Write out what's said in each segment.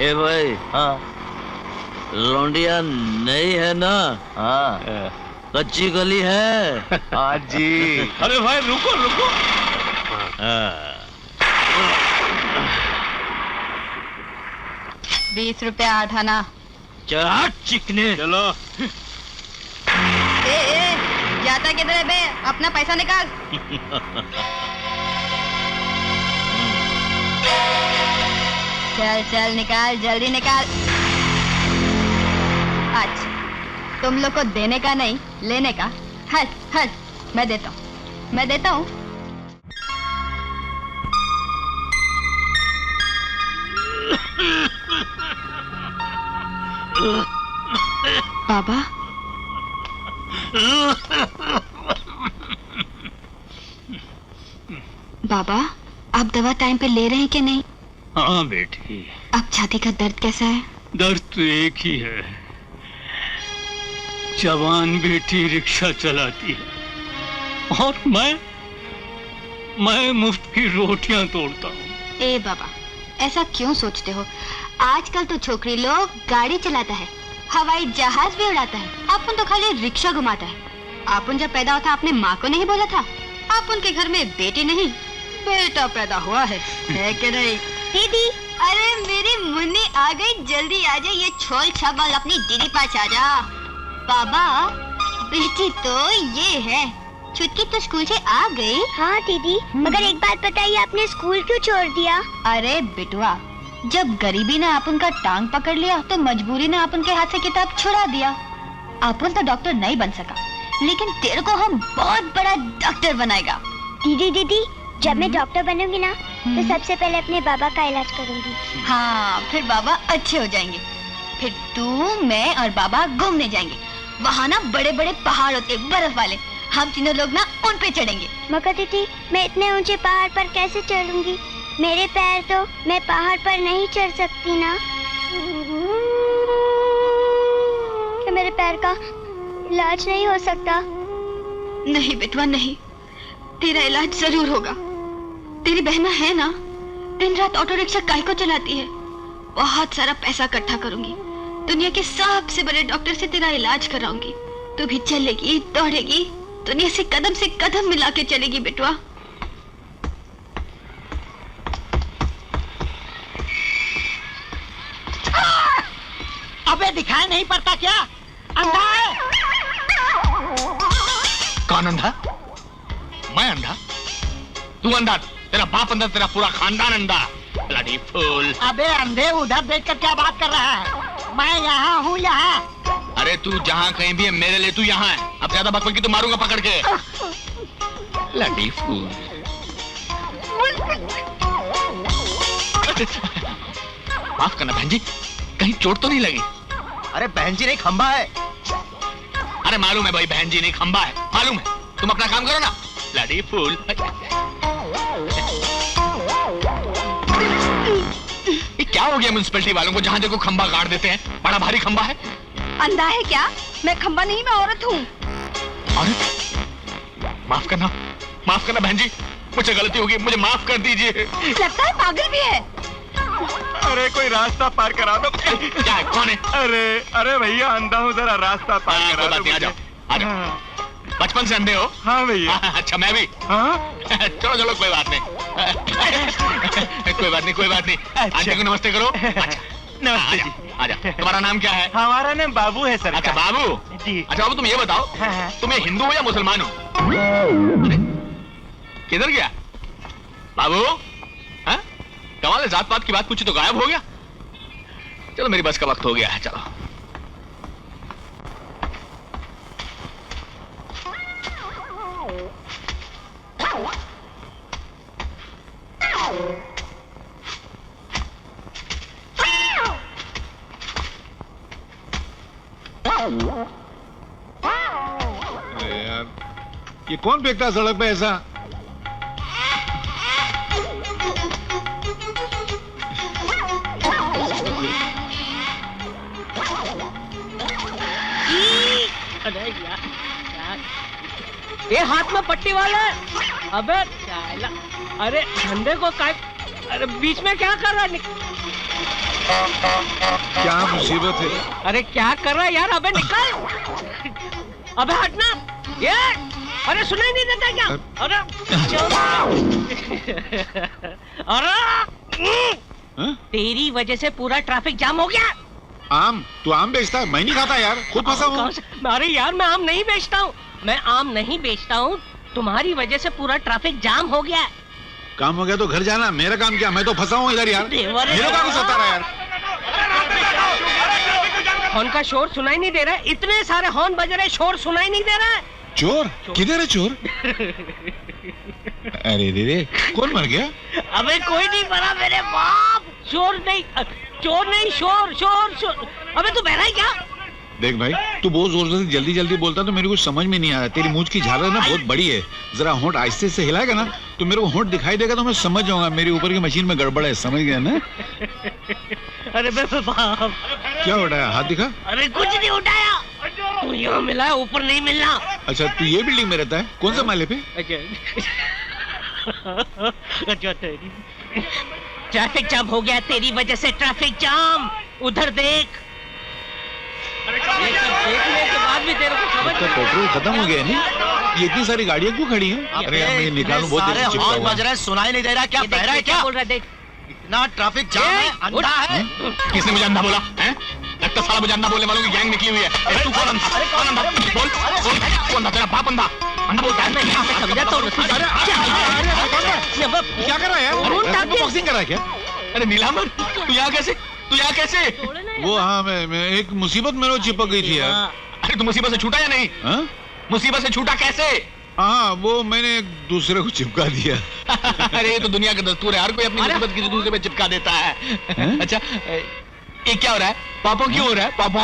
ए भाई, हाँ लौंडिया नहीं है ना? हाँ कच्ची गली है। हाँ जी। अरे भाई रुको रुको। 20 रुपया आठाना। चल चिकने। चलो। ए, जाता किधर है बे? अपना पैसा निकाल। चल चल निकाल, जल्दी निकाल। अच्छा, तुम लोग को देने का नहीं, लेने का। हल हल, मैं देता हूँ, मैं देता हूँ। बाबा, बाबा, आप दवा टाइम पे ले रहे हैं कि नहीं? हाँ बेटी। अब छाती का दर्द कैसा है? दर्द तो एक ही है। जवान बेटी रिक्शा चलाती है और मैं मुफ्त की रोटियां तोड़ता हूँ। ए बाबा, ऐसा क्यों सोचते हो? आजकल तो छोकरी लोग गाड़ी चलाता है, हवाई जहाज भी उड़ाता है, अपन तो खाली रिक्शा घुमाता है। अपन जब पैदा हुआ था अपने माँ को नहीं बोला था? अपन के घर में बेटी नहीं बेटा पैदा हुआ है कि नहीं? दीदी, अरे मेरी मुन्नी आ गई, जल्दी आ जा, ये छोल छाबल अपनी दीदी पास आ जा। बाबा, बेटी तो ये है। छुटकी तो स्कूल से आ गई? हाँ दीदी, मगर एक बात बताइए, आपने स्कूल क्यों छोड़ दिया? अरे बिटुआ, जब गरीबी ने अपन का टांग पकड़ लिया तो मजबूरी ने अपन के हाथ से किताब छुड़ा दिया। अपन तो डॉक्टर नहीं बन सका, लेकिन तेरे को हम बहुत बड़ा डॉक्टर बनाएगा। दीदी, जब मैं डॉक्टर बनूंगी ना, तो सबसे पहले अपने बाबा का इलाज करूंगी। हाँ, फिर बाबा अच्छे हो जाएंगे। फिर तू, मैं और बाबा घूमने जाएंगे। वहाँ ना बड़े बड़े पहाड़ होते, बर्फ वाले, हम तीनों लोग ना उन पे चढ़ेंगे। मगर दीदी, मैं इतने ऊंचे पहाड़ पर कैसे चढ़ूंगी? मेरे पैर तो, मैं पहाड़ पर नहीं चढ़ सकती ना। क्या मेरे पैर का इलाज नहीं हो सकता? नहीं बेटवा नहीं, तेरा इलाज जरूर होगा। तेरी बहना है ना, दिन रात ऑटो रिक्शा काहे को चलाती है। बहुत सारा पैसा इकट्ठा करूंगी, दुनिया के सबसे बड़े डॉक्टर से तेरा इलाज कराऊंगी। तू भी चलेगी, दौड़ेगी, दुनिया से कदम मिला के चलेगी बेटवा। अबे दिखाई नहीं पड़ता क्या? अंधा है? कौन अंधा? मैं अंधा? तू अंधा? तेरा बाप अंधा, तेरा पूरा खानदान अंधा। Bloody fool. अबे अंधे, उधर देखकर क्या बात कर रहा है? मैं यहाँ हूँ, यहाँ। अरे तू जहाँ कहीं भी है, मेरे लिए तू यहाँ है। अब ज्यादा बकबक की तो मारूंगा पकड़ के। Bloody fool. माफ करना बहन जी, कहीं चोट तो नहीं लगी? अरे बहन जी नहीं, खंबा है। अरे मालूम है भाई, बहन जी नहीं खंबा है, मालूम है। तुम अपना काम करो ना। Bloody fool. ये क्या हो गया म्युनिसिपैलिटी वालों को, जहाँ देखो खंबा गाड़ देते हैं। बड़ा भारी खंबा है। अंधा है क्या? मैं खंबा नहीं, मैं औरत हूँ। औरत? माफ करना बहन जी, मुझे गलती होगी, मुझे माफ कर दीजिए। लगता है पागल भी है। अरे कोई रास्ता पार करा दो। क्या है, कौन है? अरे भैया, अंधा हूँ, जरा रास्ता पार करा दो। आ जाओ, आ जाओ। बचपन से अंधे हो? हाँ भैया। अच्छा मैं भी। हाँ? चलो कोई बात नहीं। कोई बात नहीं। आंटी को नमस्ते करो। अच्छा नमस्ते जी। आजा। तुम्हारा नाम क्या है? हमारा नाम बाबू है सर। अच्छा बाबू जी। अच्छा बाबू, तुम ये बताओ, तुम ये हिंदू हो या मुसलमान हो? अरे किधर गया बाबू? कमाल है, जात पात की बात पूछी तो गायब हो गया। चलो मेरी बस का वक्त हो गया है, चलो। अरे यार, ये कौन फेंकता है सड़क पे ऐसा? अरे यार, ये हाथ में पट्टी वाला है। अबे अरे झंडे को काय, अरे बीच में क्या कर रहा है? क्या मुसीबत है? अरे क्या कर रहा है यार? अबे निकल! अबे हटना! ये! अरे सुनाई नहीं देता क्या? अरे! अरे! तेरी वजह से पूरा ट्रैफिक जाम हो गया। आम? तू आम बेचता है? मैं नहीं खाता यार, खुद फंसा हूँ। अरे यार मैं आम नहीं बेचता हूँ, मैं आम नहीं बेचता हूँ। तुम्हारी वजह से पूरा ट्रैफिक जाम हो गया। काम हो गया तो घर जाना, मेरा काम क्या? मैं तो फंसा हूँ इधर यार। मेरे काम को सता रहा यार। हॉर्न का शोर सुनाई नहीं दे रहा है, इतने सारे हॉर्न बज रहे, शोर सुनाई नहीं दे रहा है। चोर? किधर है चोर? अरे रे, कौन मर गया? अबे कोई नहीं मरा मेरे बाप। चोर नहीं, चोर नहीं, शोर शोर शोर। अबे तू बहरा है क्या? देख भाई, तू बहुत जोर से जल्दी जल्दी बोलता तो मेरे को समझ में नहीं आ रहा। तेरी मूंछ की झालर ना बहुत बड़ी है, जरा होंठ आहिस्ते से हिलाएगा ना तो मेरे को होंठ दिखाई देगा तो मैं समझ जाऊंगा मेरे ऊपर की मशीन में गड़बड़ है। समझ गया ना? अरे बाप, क्या उठाया? हाथ दिखा। अरे कुछ नहीं उठाया, तू यहाँ मिला है, ऊपर नहीं मिलना। अच्छा, तू ये बिल्डिंग में रहता है? कौन सा माले पे? ट्रैफिक जाम हो गया तेरी वजह से, ट्रैफिक जाम। उधर देख। ये सब देखने के बाद भी तेरे को समझ तो पेट्रोल खत्म हो गया नहीं? ये इतनी सारी गाड़ियाँ क्यों खड़ी हैं? अरे यार मैं निकालूं, बहुत देर से चिपका हुआ है। बज रहा है, सुनाई नहीं दे रहा, क्या बह रहा है क्या? बोल रहा है देख। इतना ट्रैफिक जाम है, अंधा है। किसने मुझे अंधा बोला? हैं? लगता साला मुझे अंधा बोलने वालों की गैंग निकली हुई है। तू कौन अंधा? कौन अंधा? बोल, बोल, कौन अंधा? तेरा बाप अंधा? अंधा बोलता है? मैं यहाँ पे समझा तो नहीं। क्या कर रहा है यार? बॉक्सिंग कर रहा है क्या? अरे नीलांबर, तू यहाँ कैसे? तू यहाँ कैसे? वो हाँ, मैं एक मुसीबत मेरे को चिपक गई थी यार। अरे तू मुसीबत से छूटा या नहीं? हाँ? मुसीबत से छूटा कैसे? हाँ, वो मैंने एक दूसरे को चिपका दिया। अरे ये तो दुनिया का दस्तूर है, हर कोई अपनी मुसीबत किसी दूसरे पे चिपका देता है। अच्छा, ये क्या हो रहा है? पापा क्यों हो रहा है? पापा?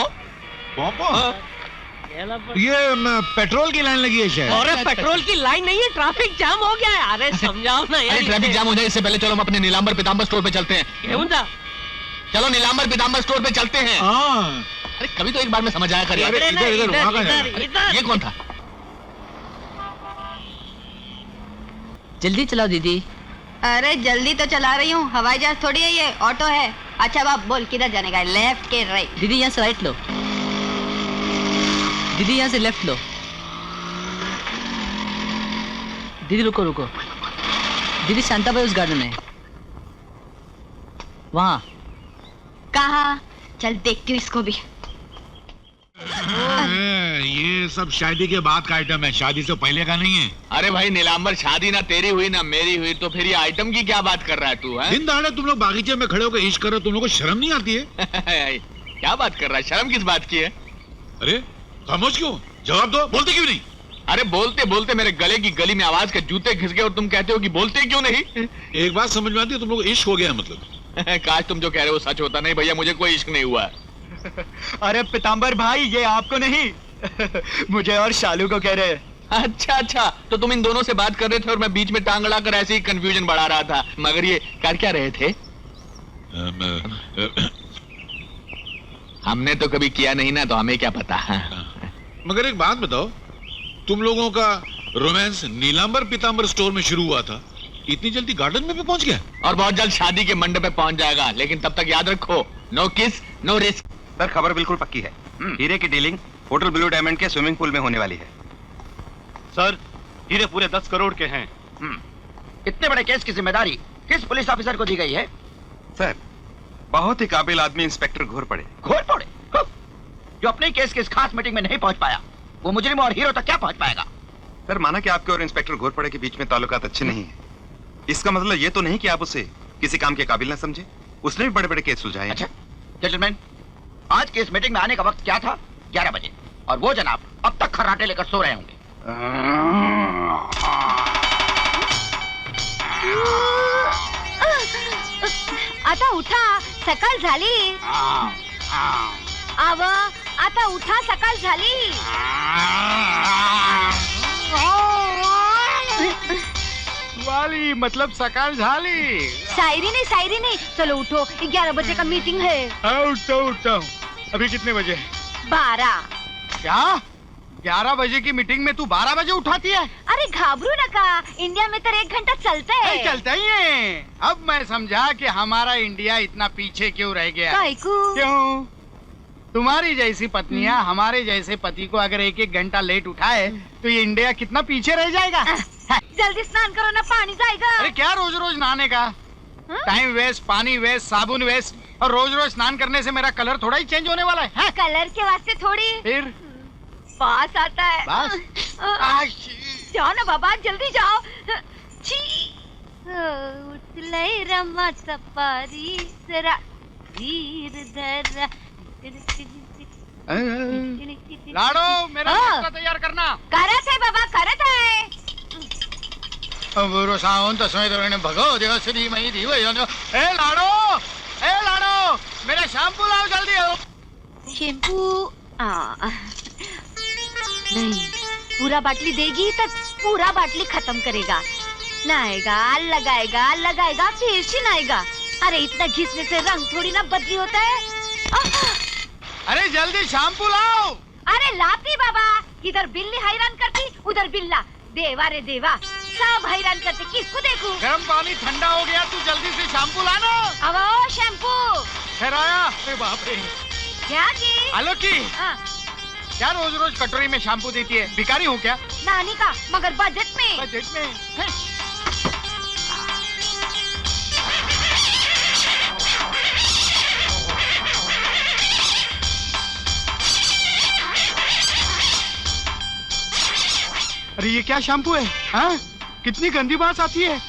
ये पेट्रोल की लाइन लगी है शायद। अरे पेट्रोल की लाइन नहीं है, ट्रैफिक जाम हो गया है। अरे समझाओ ना यार। अरे ट्रैफिक जाम हो जाए इससे पहले चलो हम अपने नीलांबर पीतांबर स्टोर पे चलते हैं। क्यों था? चलो नीलांबर पीतांबर स्टोर पे चलते हैं। हाँ। अरे कभी तो एक बार में समझ आया करिए। अरे इधर इधर वहाँ का है। ये कौन था? जल्दी चलाओ दीदी। अरे जल्दी तो चला रही हूँ, हवाई जहाज थोड़ी है ये, ऑटो है। अच्छा बाप बोल, किधर जाने का है? लेफ्ट के राइट? दीदी यहाँ से राइट लो। दीदी यहाँ से लेफ्ट लो। दीदी रुको रुको। दीदी शांताबाई उस गार्डन है, वहाँ। कहाँ? चल देखती हूँ इसको भी। ये सब शादी के बाद का आइटम है, शादी से पहले का नहीं है। अरे भाई नीलांबर, शादी ना तेरी हुई ना मेरी हुई, तो फिर ये आइटम की क्या बात कर रहा है तू? दिन दहाड़े तुम लोग बागीचे में खड़े होकर इश्क करो, तुम लोग को शर्म नहीं आती है? क्या बात कर रहा है? शर्म किस बात की है? अरे खामोश क्यों? जवाब दो, बोलते क्यों नहीं? अरे बोलते बोलते मेरे गले की गली में आवाज के जूते घिस गए और तुम कहते हो कि बोलते क्यों नहीं? एक बात समझ में आती है, तुम लोग इश्क हो गया मतलब। काश तुम जो कह रहे हो सच होता। नहीं भैया, मुझे कोई इश्क नहीं हुआ। अरे पीतांबर भाई, ये आपको नहीं मुझे और शालू को कह रहे हैं। अच्छा अच्छा, तो तुम इन दोनों से बात कर रहे थे और मैं बीच में टांग अड़ाकर ऐसे ही कंफ्यूजन बढ़ा रहा था। मगर ये कर क्या रहे थे? हमने तो कभी किया नहीं ना, तो हमें क्या पता। मगर एक बात बताओ, तुम लोगों का रोमांस नीलांबर पीतांबर स्टोर में शुरू हुआ था, इतनी जल्दी गार्डन में भी पहुंच गया? और बहुत जल्द शादी के मंडप पे पहुंच जाएगा, लेकिन तब तक याद रखो, नो किस नो रिस्क। सर खबर बिल्कुल पक्की है, हीरे की डीलिंग होटल ब्लू डायमंड के स्विमिंग पूल में होने वाली है। सर हीरे पूरे 10 करोड़ के हैं। इतने बड़े केस की जिम्मेदारी किस पुलिस ऑफिसर को दी गई है? सर बहुत ही काबिल आदमी इंस्पेक्टर घोरपड़े। घोरपड़े जो अपने केस की इस खास मीटिंग में नहीं पहुंच पाया, वो मुजरिम और हीरो तक क्या पहुंच पाएगा? सर माना कि आपके और इंस्पेक्टर घोरपड़े के बीच में ताल्लुकात अच्छे नहीं है, इसका मतलब ये तो नहीं कि आप उसे किसी काम के काबिल ना समझे। उसने भी बड़े बड़े केस सुलझाए। अच्छा जेंटलमैन, आज की इस मीटिंग में आने का वक्त क्या था? 11 बजे, और वो जनाब अब तक खर्राटे लेकर सो रहे होंगे। आता उठा, सकाळ झाली। आव आता उठा, सकाळ झाली। वाली मतलब सकाल झाली। शायरी नहीं, चलो उठो, 11 बजे का मीटिंग है। उठता हूँ। अभी कितने बजे? 12। क्या 11 बजे की मीटिंग में तू 12 बजे उठाती है? अरे घाबरू नका, इंडिया में तो 1 घंटा चलता है। चलता ही है। अब मैं समझा कि हमारा इंडिया इतना पीछे क्यों रह गया। क्यों? तुम्हारी जैसी पत्नियां हमारे जैसे पति को अगर 1-1 घंटा लेट उठाए तो ये इंडिया कितना पीछे रह जाएगा। जल्दी स्नान करो ना, पानी जाएगा। अरे क्या रोज रोज नहाने का? टाइम वेस्ट, पानी वेस्ट, साबुन वेस्ट, और रोज रोज स्नान करने से मेरा कलर थोड़ा ही चेंज होने वाला है। कलर के वास्ते थोड़ी, फिर बास आता है। जाओ ना बाबा, जल्दी जाओ। उठ ले रमा सपारी जरा धीर धरा। लाडो, मेरा नाश्ता तैयार करना। करत है बाबा, करत है। बुरो सावन तस्मै तोरणे भगो देव श्री मई धीव योनो। ए लाडो, मेरा शैम्पू लाओ जल्दी। शैम्पू नहीं, पूरा बाटली देगी तो पूरा बाटली खत्म करेगा। नहाएगा, लगाएगा, फिर से नहाएगा। अरे इतना घिसने से रंग थोड़ी ना बदली होता है। अरे जल्दी शैम्पू लाओ। अरे लाती बाबा, इधर बिल्ली हैरान करती, उधर बिल्ला। देवा रे देवा, सब हैरान करते, किसको देखूं? गर्म पानी ठंडा हो गया, तू जल्दी से शैम्पू लाना। अब आओ शैम्पू। फिर आया। अरे बाप रे। क्या की? आलोकी, क्या रोज रोज कटोरी में शैम्पू देती है? भिखारी हूँ क्या? नानी का, मगर बजट में। बजट में है? अरे ये क्या शैम्पू है? हाँ? कितनी गंदी बात आती है।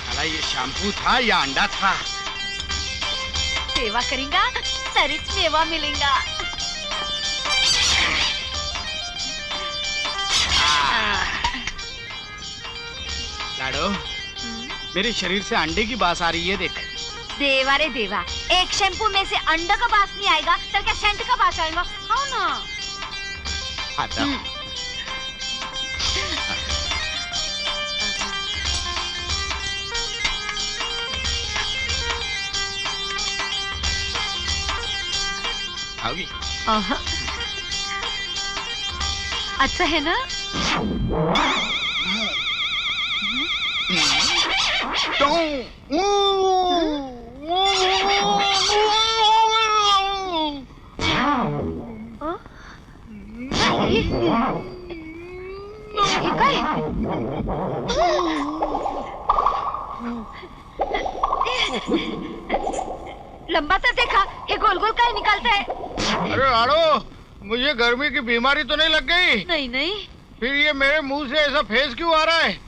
अला ये शैम्पू था या अंडा था? सेवा करेंगा तरीच मेवा मिलेगा। लाडो, मेरे शरीर से अंडे की बास आ रही है, देख। देवा रे देवा, एक शैम्पू में से अंडा का बास नहीं आएगा तो क्या सेंट का बास आएगा? हाँ ना। आता। आओगी? अच्छा है ना? लंबा तो देखा, ये गोल गोल का ही निकालता है। अरे आड़ो, मुझे गर्मी की बीमारी तो नहीं लग गई? नहीं नहीं। फिर ये मेरे मुंह से ऐसा फेस क्यों आ रहा है?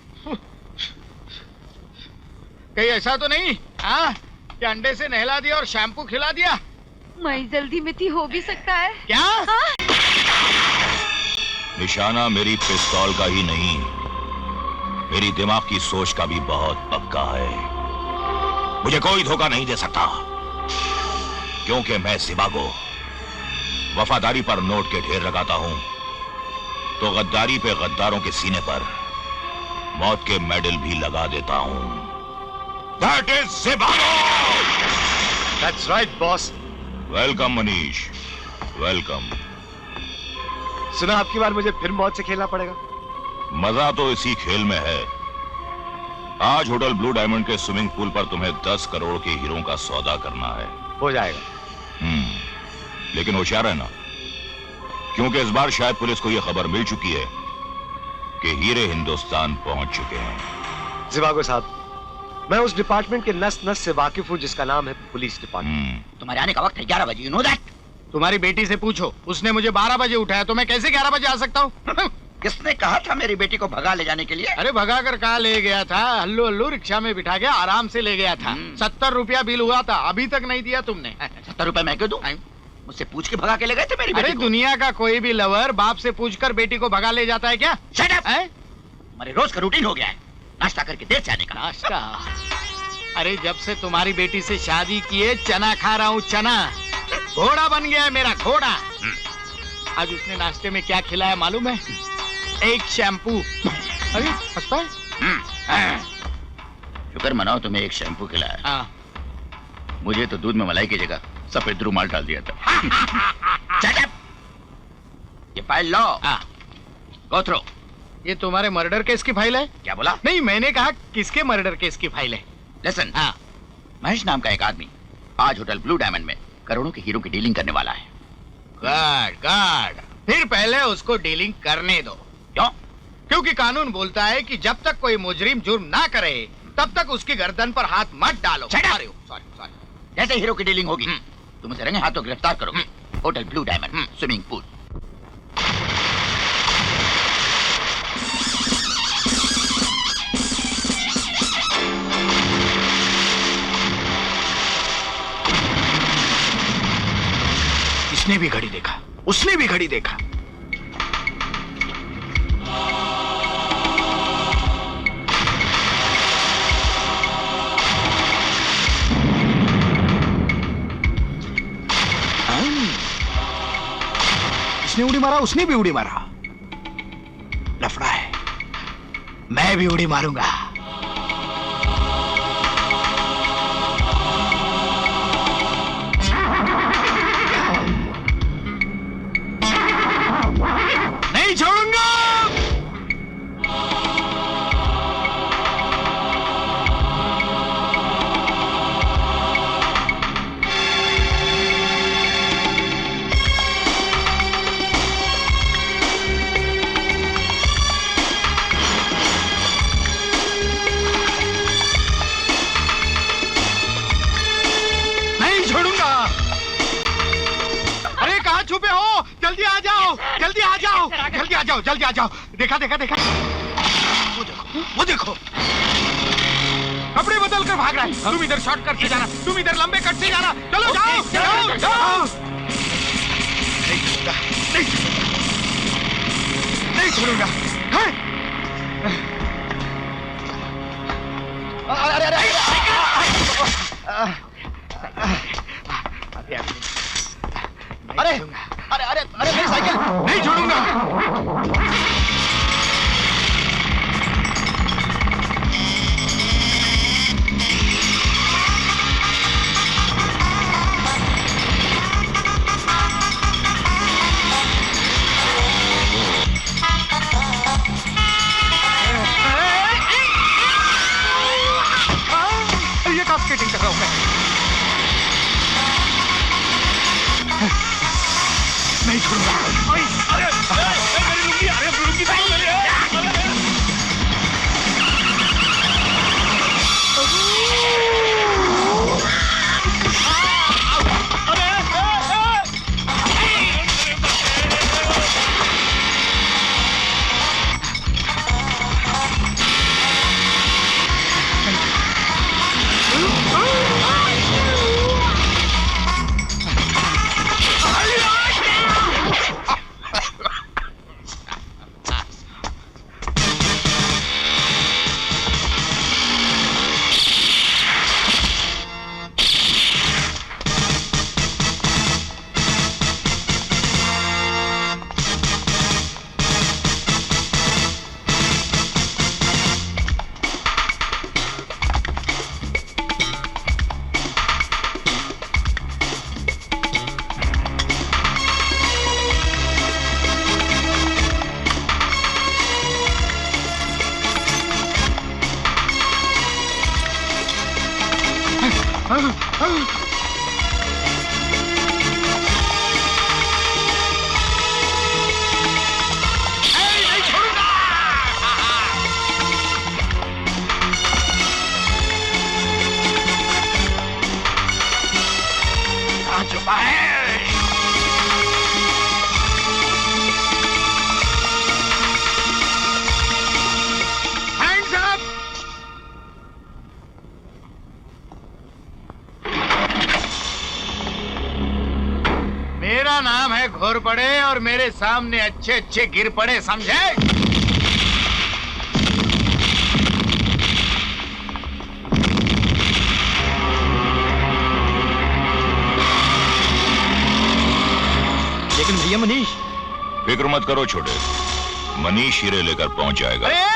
कहीं ऐसा तो नहीं हाँ कि अंडे से नहला दिया और शैम्पू खिला दिया? मैं जल्दी में थी, हो भी सकता है। क्या? हाँ? निशाना मेरी पिस्तौल का ही नहीं, मेरी दिमाग की सोच का भी बहुत पक्का है। मुझे कोई धोखा नहीं दे सकता, क्योंकि मैं सिबागो वफादारी पर नोट के ढेर लगाता हूं, तो गद्दारी पे गद्दारों के सीने पर मौत के मेडल भी लगा देता हूं। That is Zivago! That's right, boss. Welcome, Manish. Welcome. सुना आपकी बार मुझे फिर मौत से खेलना पड़ेगा। मजा तो इसी खेल में है। आज होटल ब्लू डायमंड के स्विमिंग पूल पर तुम्हें 10 करोड़ के हीरों का सौदा करना है। हो जाएगा। लेकिन होशियार है ना, क्योंकि इस बार शायद पुलिस को यह खबर मिल चुकी है कि हीरे हिंदुस्तान पहुंच चुके हैं। जिवागो साहब, मैं उस डिपार्टमेंट के नस नस से वाकिफ हूँ जिसका नाम है पुलिस डिपार्टमेंट। तुम्हारे आने का वक्त है 11 बजे, यू नो दैट? तुम्हारी बेटी से पूछो, उसने मुझे 12 बजे उठाया, तो मैं कैसे 11 बजे आ सकता हूँ? किसने कहा था मेरी बेटी को भगा ले जाने के लिए? अरे भगा कर कहा ले गया था? हल्लू हल्लू रिक्शा में बिठा के आराम से ले गया था। 70 रुपया बिल हुआ था, अभी तक नहीं दिया तुमने। 70 रुपया मैं क्यों दूं? मुझसे पूछ के भगा के ले गए थे मेरी बेटी को? दुनिया का कोई भी लवर बाप से पूछकर बेटी को भगा ले जाता है क्या? Shut up! हमारे रोज का रूटीन हो गया है नाश्ता करके देर से आने का। नाश्ता? अरे जब से तुम्हारी बेटी से शादी की है चना खा रहा हूँ, चना। घोड़ा बन गया है मेरा, घोड़ा। आज उसने नाश्ते में क्या खिलाया मालूम है? एक शैम्पू। अरे हंसता है? शुक्र मनाओ तुम्हें एक शैम्पू खिलाया। हाँ। मुझे तो दूध में मलाई की जगह सफेद रुमाल डाल दिया था। Shut up! ये फाइल लो। Go through. ये तुम्हारे मर्डर केस की फाइल है? क्या बोला? नहीं, मैंने कहा किसके मर्डर केस की फाइल है? लिसन, महेश नाम का एक आदमी आज होटल ब्लू डायमंड में करोड़ों के हीरो की डीलिंग करने वाला है। Good good. फिर पहले उसको डीलिंग करने दो। क्यों? क्योंकि कानून बोलता है कि जब तक कोई मुजरिम जुर्म ना करे तब तक उसकी गर्दन पर हाथ मत डालो। Sorry sorry. जैसे हीरो की डीलिंग होगी तुम उसे रंगे हाथों गिरफ्तार करोगे। Hotel blue diamond, swimming pool. इसने भी घड़ी देखा, उसने भी घड़ी देखा। इसने उड़ी मारा, उसने भी उड़ी मारा। लफड़ा है, मैं भी उड़ी मारूंगा। नहीं छोड़ूंगा। नहीं छोड़ूंगा। अरे कहाँ छुपे हो? जल्दी आ जाओ, जल्दी आ जाओ, जल्दी आ जाओ, जल्दी आ जाओ। देखा देखा देखा, वो देखो कपड़े बदल कर भाग रहा है। तुम इधर शॉर्टकट से जाना, तुम इधर लंबे कट से जाना। चलो जाओ जाओ जाओ। नहीं छोड़ूंगा, नहीं नहीं छोड़ूंगा। अरे अरे अरे अरे अरे अरे मेरी साइकिल नहीं छोड़ूंगा। ये कब स्केटिंग कर रहा हूं मैं? नहीं छोड़ूंगा। अरे मेरी लुंगी, अरे लुंगी तो मेरी है। मेरा नाम है घोर पड़े और मेरे सामने अच्छे अच्छे गिर पड़े, समझे? लेकिन भैया मनीष, फिक्र मत करो छोटे, मनीष हीरे लेकर पहुंच जाएगा। अरे